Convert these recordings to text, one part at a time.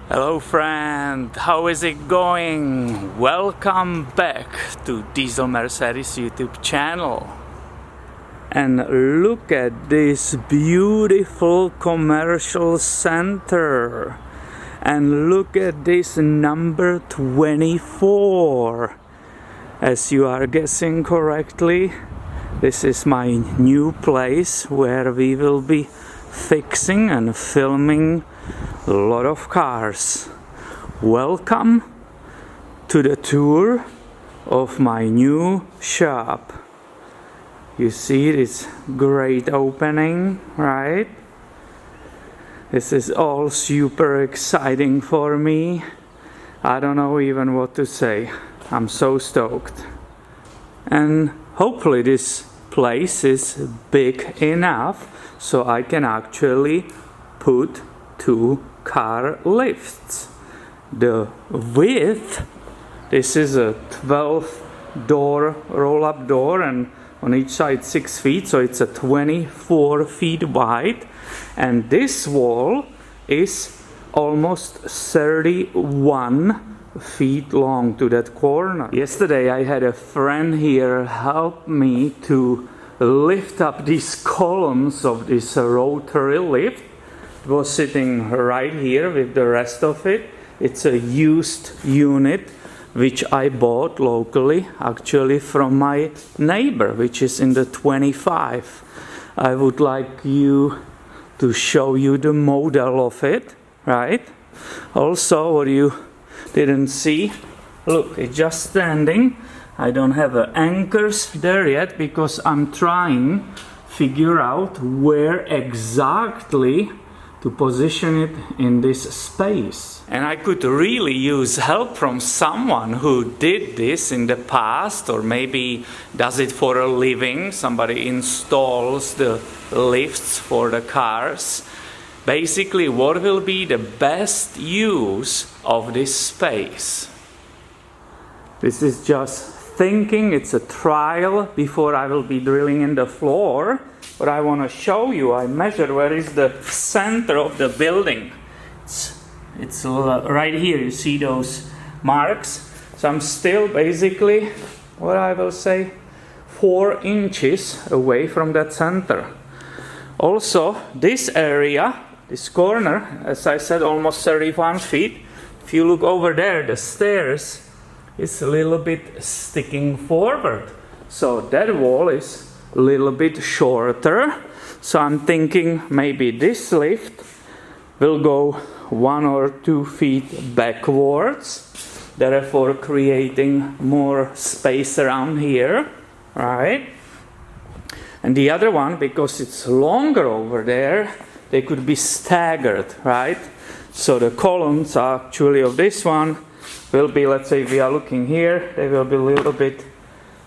Hello friend, how is it going? Welcome back to Diesel Mercedes YouTube channel. And look at this beautiful commercial center. And look at this number 24. As you are guessing correctly, this is my new place where we will be fixing and filming a lot of cars. Welcome to the tour of my new shop. You see this great opening, right? This is all super exciting for me. I don't know even what to say. I'm so stoked. And hopefully this place is big enough so I can actually put two car lifts. The width, this is a 12-door roll-up door and on each side 6 feet, so it's a 24 feet wide, and this wall is almost 31 feet long to that corner. Yesterday I had a friend here help me to lift up these columns of this rotary lift. It was sitting right here with the rest of it. It's a used unit which I bought locally, actually from my neighbor, which is in the 25. I would like to show you the model of it, right? Also, what you didn't see, look, it's just standing. I don't have anchors there yet because I'm trying to figure out where exactly to position it in this space. And I could really use help from someone who did this in the past, or maybe does it for a living. Somebody installs the lifts for the cars. Basically, what will be the best use of this space? This is just thinking, it's a trial before I will be drilling in the floor. But I want to show you, I measured where is the center of the building. It's right here, you see those marks. So I'm still basically, what I will say, 4 inches away from that center. Also, this area, this corner, as I said, almost 31 feet. If you look over there, the stairs is a little bit sticking forward. So that wall is a little bit shorter. So I'm thinking maybe this lift will go 1 or 2 feet backwards, therefore creating more space around here, right? And the other one, because it's longer over there, they could be staggered, right? So the columns actually of this one will be, let's say we are looking here, they will be a little bit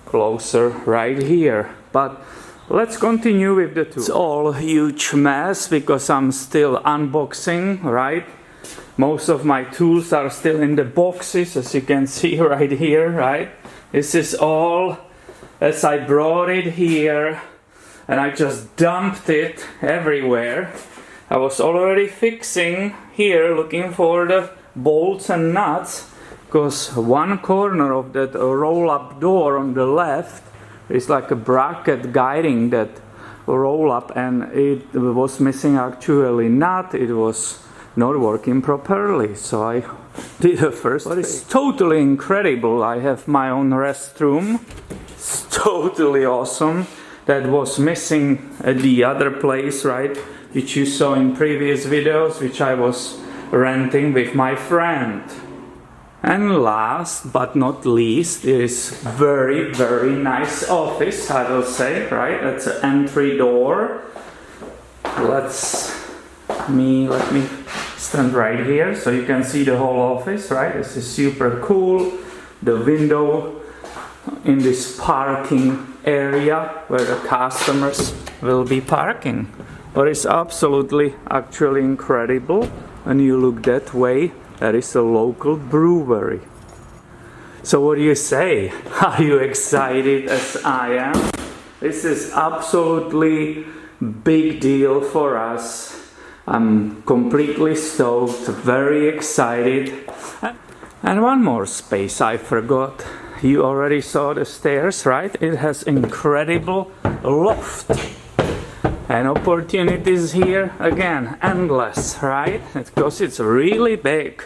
closer right here. But let's continue with the tool. It's all a huge mess because I'm still unboxing, right? Most of my tools are still in the boxes, as you can see right here, right? This is all as I brought it here and I just dumped it everywhere. I was already fixing here, looking for the bolts and nuts, because one corner of that roll-up door on the left is like a bracket guiding that roll up, and it was missing actually nut. It was not working properly, so I did a first. But it's totally incredible. I have my own restroom. It's totally awesome. That was missing at the other place, right? Which you saw in previous videos, which I was renting with my friend. And last but not least, there is very, very nice office, I will say, right? That's an entry door. Let me stand right here so you can see the whole office, right? This is super cool. The window in this parking area where the customers will be parking. But it's absolutely, actually incredible. When you look that way, that is a local brewery. So what do you say? Are you excited as I am? This is absolutely big deal for us. I'm completely stoked, very excited. And one more space I forgot. You already saw the stairs, right? It has incredible loft. And opportunities here, again, endless, right? Because it's really big.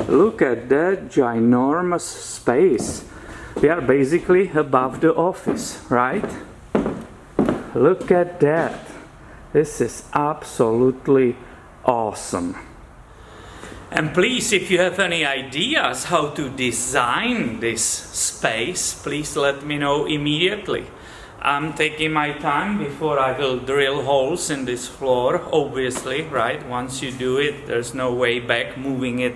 Look at that ginormous space. We are basically above the office, right? Look at that. This is absolutely awesome. And please, if you have any ideas how to design this space, please let me know immediately. I'm taking my time before I will drill holes in this floor, obviously, right? Once you do it, there's no way back moving it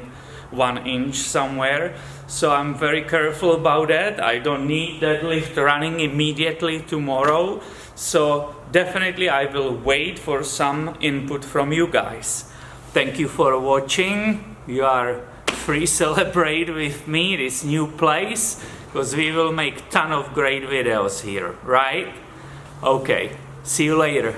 1 inch somewhere. So I'm very careful about that. I don't need that lift running immediately tomorrow. So definitely I will wait for some input from you guys. Thank you for watching. You are free celebrate with me this new place, because we will make ton of great videos here, right? Okay, see you later.